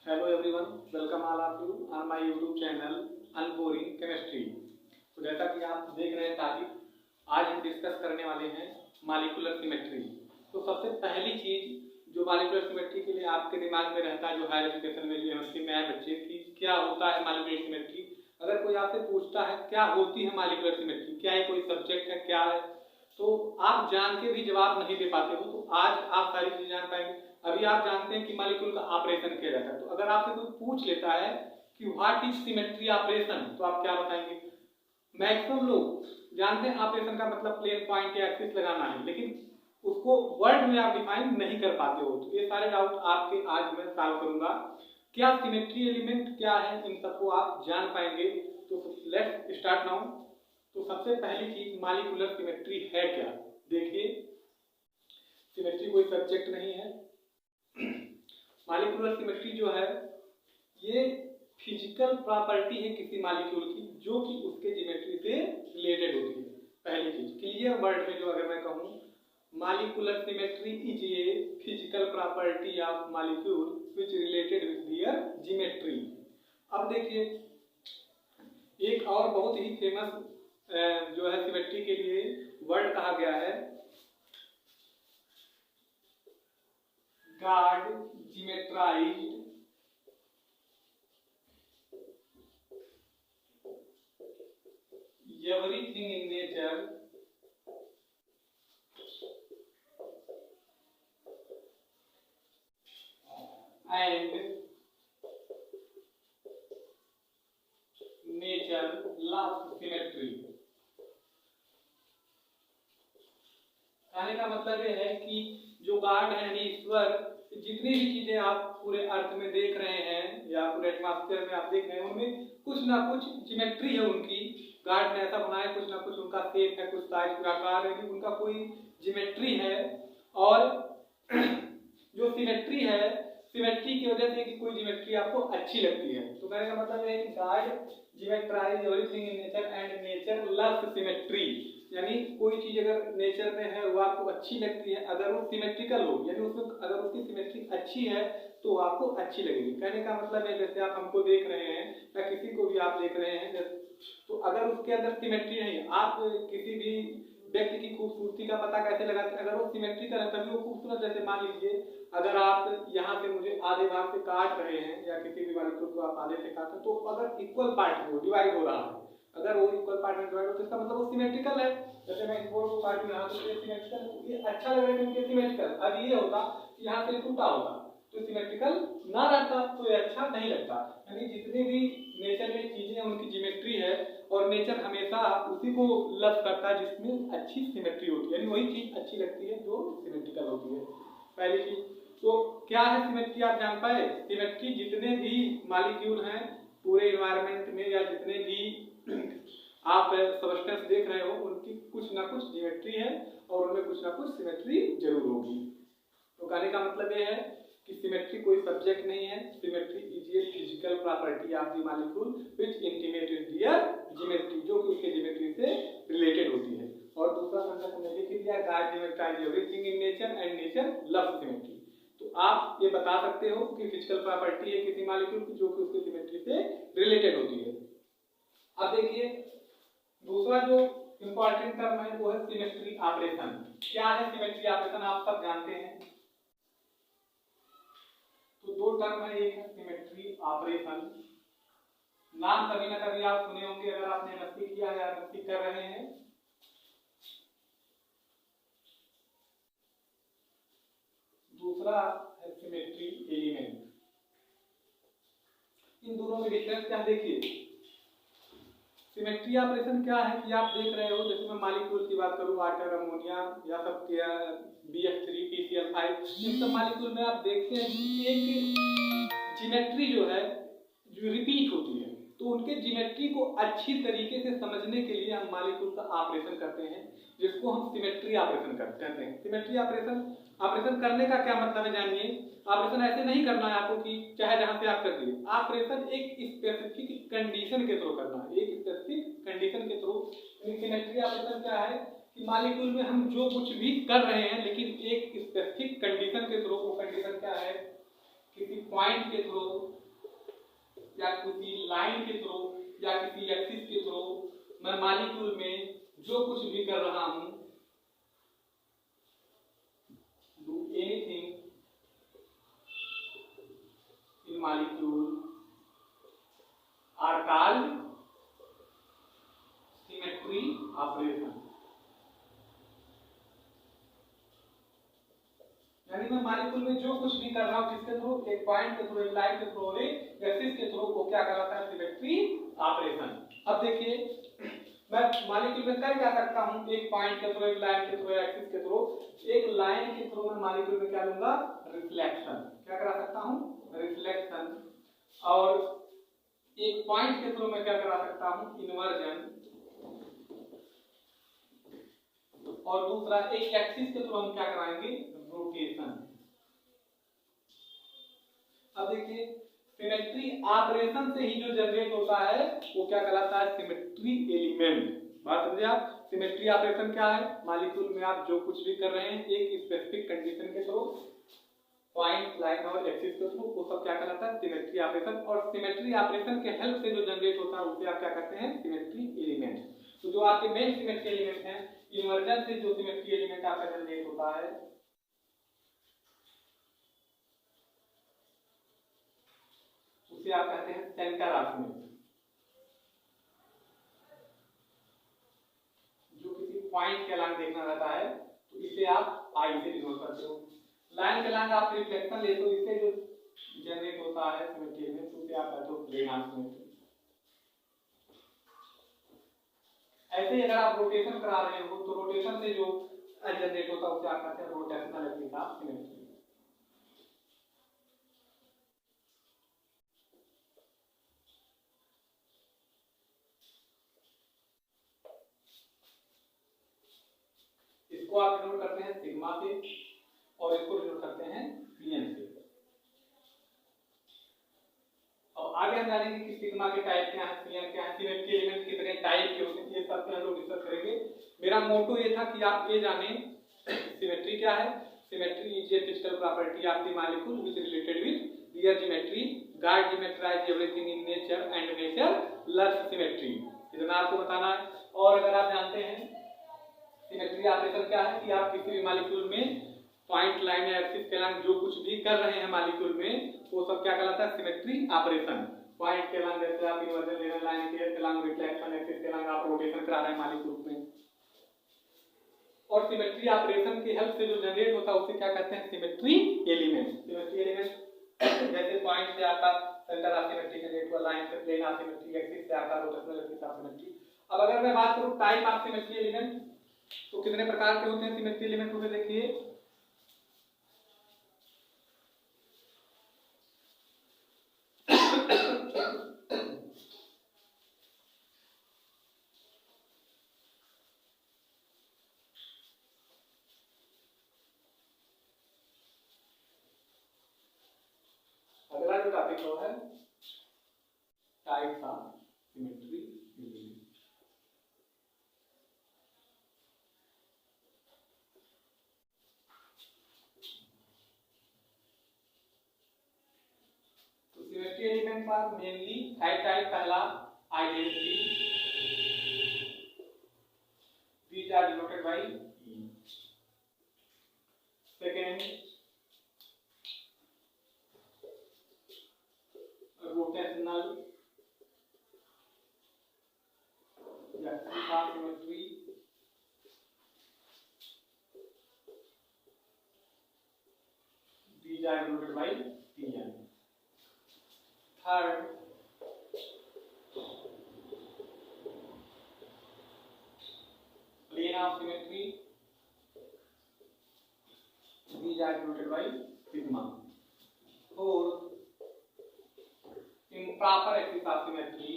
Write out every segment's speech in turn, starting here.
Hello everyone, welcome all of you on my YouTube channel Unboring Chemistry। तो जैसा कि आप देख रहे हैं टॉपिक, आज हम डिस्कस करने वाले हैं मॉलिक्यूलर सिमेट्री। तो सबसे पहली चीज जो मॉलिक्यूलर सिमेट्री के लिए आपके दिमाग में रहता है, जो हायर एजुकेशन में एमएससी में है बच्चे, की क्या होता है मॉलिक्यूलर सिमेट्री। अगर कोई आपसे पूछता है क्या होती है मॉलिक्यूलर सिमेट्री, क्या ये कोई सब्जेक्ट है, क्या है, तो आप जान के भी जवाब नहीं दे पाते हो। तो आज आप सारी चीजें जान पाएंगे। अभी आप जानते हैं कि मॉलिक्यूल का ऑपरेशन किया जाता है, तो अगर आपसे कोई पूछ लेता है कि व्हाट इज सिमेट्री ऑपरेशन, तो आप क्या बताएंगे। मैक्सिमम लोग जानते हैं ऑपरेशन का मतलब प्लेन पॉइंट या एक्सिस लगाना है, लेकिन उसको वर्ड में आप डिफाइन नहीं कर पाते हो। तो ये सारे डाउट आपके आज मैं सॉल्व करूंगा। क्या सिमेट्री एलिमेंट क्या है, इन सबको आप जान पाएंगे। तो लेट्स स्टार्ट नाउ। तो सबसे पहली चीज मॉलिक्यूलर सिमेट्री है क्या। देखिए, सिमेट्री कोई सब्जेक्ट नहीं है। मॉलिक्यूलर सिमेट्री जो है ये फिजिकल प्रॉपर्टी है किसी मॉलिक्यूल की, जो कि उसके ज्योमेट्री से रिलेटेड होती है। पहली चीज क्लियर वर्ड में जो अगर मैं कहूँ, molecular symmetry is a physical property of molecule which related with their geometry. अब देखिए, एक और बहुत ही फेमस जो है सिमेट्री के लिए वर्ड कहा गया है, God geometrized everything in nature and nature loves symmetry। कहने का मतलब ये है कि जो गॉड है यानी ईश्वर, जितनी भी चीजें आप पूरे अर्थ में देख रहे हैं या पूरे एटमॉस्फेयर में आप देख रहे हैं, उनमें कुछ ना कुछ ज्योमेट्री है उनकी। गॉड ने ऐसा बनाया, कुछ ना कुछ उनका शेप है, कुछ साइज आकार है, उनका कोई ज्योमेट्री है। और जो सिमेट्री है, सिमेट्री की वजह से कि कोई ज्योमेट्री आपको अच्छी लगती है। तो कहने का मतलब है कि God geometrize everything in nature and nature loves symmetry. यानी कोई चीज अगर नेचर में है वो आपको अच्छी लगती है, अगर वो सिमेट्रिकल हो, यानी उसमें अगर उसकी सिमेट्री अच्छी है तो आपको अच्छी लगेगी। कहने का मतलब है जैसे आप हमको देख रहे हैं या किसी को भी आप देख रहे हैं, तो अगर उसके अंदर सिमेट्री नहीं है, आप किसी भी व्यक्ति की खूबसूरती का पता कैसे लगाते हैं, अगर वो सिमेट्रिकल है तभी वो खूबसूरत। जैसे मान लीजिए अगर आप यहाँ से मुझे आधे भाग से काट रहे हैं या किसी भी मॉलिक्यूल को आप आधे से काटते हैं, तो अगर इक्वल पार्ट में डिवाइड हो रहा है, अगर वो इक्वल पार्ट में डिवाइड हो तो इसका मतलब वो सिमेट्रिकल है। जैसे मैं इसको काटूं यहाँ से, ये सिमेट्रिकल, ये अच्छा लग रहा है क्योंकि सिमेट्रिकल। अब ये होता कि यहाँ से टूटा होता तो सिमेट्रिकल ना रहता तो ये अच्छा नहीं लगता। यानी जितनी भी नेचर में चीजें हैं उनकी ज्योमेट्री है, और नेचर हमेशा उसी को लव करता है जिसमें अच्छी सिमेट्री होती है, यानी वही चीज अच्छी लगती है जो सिमेट्रिकल होती है। पहली चीज तो क्या है सिमेट्री, आप जान पाए। सिमेट्री जितने भी मॉलिक्यूल हैं पूरे एनवायरनमेंट में या जितने भी आप सबस्टेंस देख रहे हो, उनकी कुछ ना कुछ ज्योमेट्री है और उनमें कुछ ना कुछ सिमेट्री जरूर होगी। तो कहने का मतलब ये है कि सिमेट्री कोई सब्जेक्ट नहीं है। Symmetry is a physical property of the molecule which intimate with their geometry, जो कि उसके ज्योमेट्री से रिलेटेड होती है। और दूसरा सेंटेंस हमने लिख दिया, God geometrize everything in nature and nature loves symmetry. तो आप ये बता सकते हो कि फिजिकल प्रॉपर्टी है किसी मॉलिक्यूल की जो कि उसकी सिमेट्री से रिलेटेड होती है। अब देखिए, दूसरा जो इंपॉर्टेंट टर्म है वो है सिमेट्री ऑपरेशन। क्या है सिमेट्री ऑपरेशन, आप सब जानते हैं। तो दो टर्म है, एक है सिमेट्री ऑपरेशन, नाम कभी ना कभी आप सुने होंगे अगर आपने एमएससी किया है या एमएससी कर रहे हैं। दूसरा है सिमेट्री एलिमेंट। इन दोनों में डिफरेंस क्या है, देखिए। सिमेट्री ऑपरेशन क्या है कि आप देख रहे हो, जैसे मैं मॉलिक्यूल की बात करूं, वाटर, अमोनिया या सब BF3 PCl5, इन सब मॉलिक्यूल में आप देखते हैं कि एक ज्योमेट्री जो है जो रिपीट होती है। तो उनके ज्योमेट्री को अच्छी तरीके से समझने के लिए हम मॉलिक्यूल का ऑपरेशन करते हैं, जिसको हम सिमेट्री ऑपरेशन कहते हैं। सिमेट्री ऑपरेशन करने का क्या मतलब है जानिए। ऑपरेशन ऐसे नहीं करना है आपको कि चाहे जहां से आप कर दिए। ऑपरेशन एक स्पेसिफिक कंडीशन के थ्रू करना है, एक स्पेसिफिक कंडीशन के थ्रू। सिमेट्री ऑपरेशन क्या है कि मॉलिक्यूल में हम जो कुछ भी कर रहे हैं, लेकिन एक स्पेसिफिक कंडीशन के थ्रू। वो कंडीशन क्या है, किसी पॉइंट के थ्रू या किसी लाइन के थ्रू या किसी एक्सिस के थ्रू मैं मॉलिक्यूल में जो कुछ भी कर रहा हूं, do anything in molecule are called symmetry operation। यानी मैं मॉलिक्यूल में जो कुछ भी कर रहा हूं किसके थ्रू, एक पॉइंट के थ्रू, एक लाइन के थ्रू, एक एक्सिस के थ्रू, वो क्या कहलाता है, सिमेट्री ऑपरेशन। अब देखिए मैं मॉलिक्यूल में कर क्या सकता हूं, एक पॉइंट के थ्रू, एक लाइन के थ्रू, एक्सिस के थ्रू। एक लाइन के थ्रू मैं मॉलिक्यूल में क्या लूंगा, रिफ्लेक्शन, क्या करा सकता हूं, रिफ्लेक्शन। और एक पॉइंट के थ्रू मैं क्या करा सकता हूं, इन्वर्जन। और दूसरा एक एक्सिस के थ्रू हम क्या कराएंगे, रोटेशन। अब देखिए सिमेट्री ऑपरेशन से ही जो जनरेट होता है वो क्या कहलाता है, सिमेट्री एलिमेंट। बात समझे आप, सिमेट्री ऑपरेशन क्या है, मॉलिक्यूल में आप जो कुछ भी कर रहे हैं एक स्पेसिफिक कंडीशन के थ्रू, पॉइंट, लाइन और एक्सिस के थ्रू, वो सब क्या कहलाता है, सिमेट्री ऑपरेशन। और सिमेट्री ऑपरेशन के हेल्प से जो जनरेट होता है उसे आप क्या कहते हैं, सिमेट्री एलिमेंट। तो जो आपके मेन सिमेट्री एलिमेंट हैं, इन्वर्जन से जो सिमेट्री एलिमेंट आपका जनरेट होता है उसे आप कहते हैं सेंटर ऑफ सिमेट्री। जो किसी पॉइंट के अलग देखना रहता है तो इसे आप आई से डिनोट करते हो। लाइन के अलग आप रिफ्लेक्शन लेते हो, इससे जो जनरेट होता है सिमेट्री एलिमेंट उसे आप कहते हो प्लेन ऑफ सिमेट्री। ऐसे ही अगर आप रोटेशन करा रहे हो तो रोटेशन से जो जनरेट होता है उसे आप कहते हैं रोटेशनल एक्सिस ऑफ सिमेट्री। इसको आप डिनोट करते हैं सिग्मा से और इसको डिनोट करते हैं Pn से। अब आगे हम जानेंगे कि सिग्मा के टाइप क्या है, Pn क्या है, सिमेट्री एलिमेंट कितने टाइप के होते हैं, ये सब हम लोग डिस्कस करेंगे। मेरा मोटो ये था कि आप ये जाने सिमेट्री क्या है। Symmetry is a physical property of the molecule which is related with real geometry. God geometrize everything in nature and nature loves symmetry, इतना आपको बताना है। और अगर आप जानते हैं सिमेट्री ऑपरेशन क्या है, कि आप किसी भी मॉलिक्यूल में पॉइंट, लाइन या एक्सिस के अलग जो कुछ भी कर रहे हैं मॉलिक्यूल में वो सब क्या कहलाता है, सिमेट्री ऑपरेशन। पॉइंट के अलग जैसे आप इन्वर्जन ले रहे हैं, लाइन के अलग रिफ्लेक्शन, एक्सिस के अलग आप रोटेशन करा रहे हैं मॉलिक्यूल में। और सिमेट्री ऑपरेशन की हेल्प से जो जनरेट होता है उसे क्या कहते हैं, सिमेट्री एलिमेंट। सिमेट्री एलिमेंट जैसे पॉइंट से आपका सेंटर ऑफ सिमेट्री जनरेट हुआ, लाइन से प्लेन ऑफ सिमेट्री, एक्सिस से आपका रोटेशनल एक्सिस ऑफ सिमेट्री। अब अगर मैं बात करूं टाइप ऑफ सिमेट्री एलिमेंट तो कितने प्रकार के होते हैं सिमेट्री एलिमेंट, उसे देखिए। अगला जो टॉपिक है टाइप्स ऑफ सिमेट्री एलिमेंट। तो सिमेट्री एलिमेंट का मेनली 5 टाइप। पहला identity, these are denoted by E. Second, rotational axis of symmetry. These are denoted by Pn. Third, plane of symmetry. These are denoted by sigma. Fourth, improper axis of symmetry.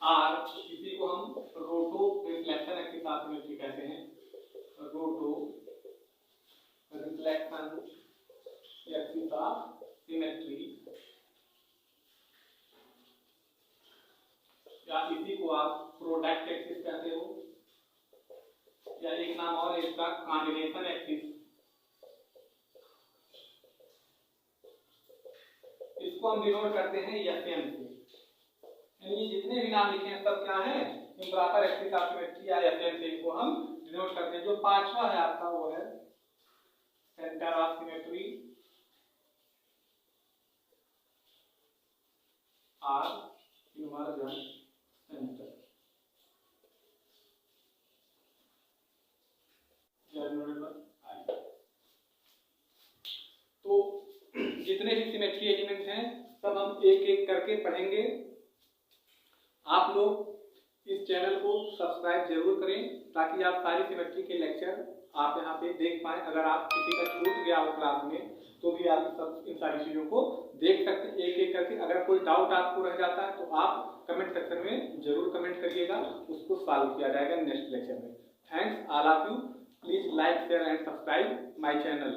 और इसी को हम रोटो reflection axis of symmetry कहते हैं। रोटो reflection axis of symmetry, या इसी को आप प्रोडक्ट एक्सिस कहते हो, या एक नाम और एक इसका कॉम्बिनेशन एक्सिस, इसको हम डिनोट करते हैं एफएम से। यानी जितने भी नाम लिखे हैं सब क्या है, इम्प्रॉपर एक्सिस ऑफ सिमेट्री या एफएम से इनको हम डिनोट करते हैं। जो पांचवा है आपका वो है centre of symmetry, or inversion centre. तो जितने भी सिमेट्री एलिमेंट हैं सब हम एक एक करके पढ़ेंगे। आप लोग इस चैनल को सब्सक्राइब जरूर करें ताकि आप सारी सिमेट्री के लेक्चर आप यहाँ पे देख पाएं। अगर आप किसी का छूट गया हो क्लास में तो भी आप सब इन सारी चीजों को देख सकते हैं एक एक करके। अगर कोई डाउट आपको रह जाता है तो आप कमेंट सेक्शन में जरूर कमेंट करिएगा, उसको सॉल्व किया जाएगा नेक्स्ट लेक्चर में। Thanks all of you, please like share and subscribe my channel.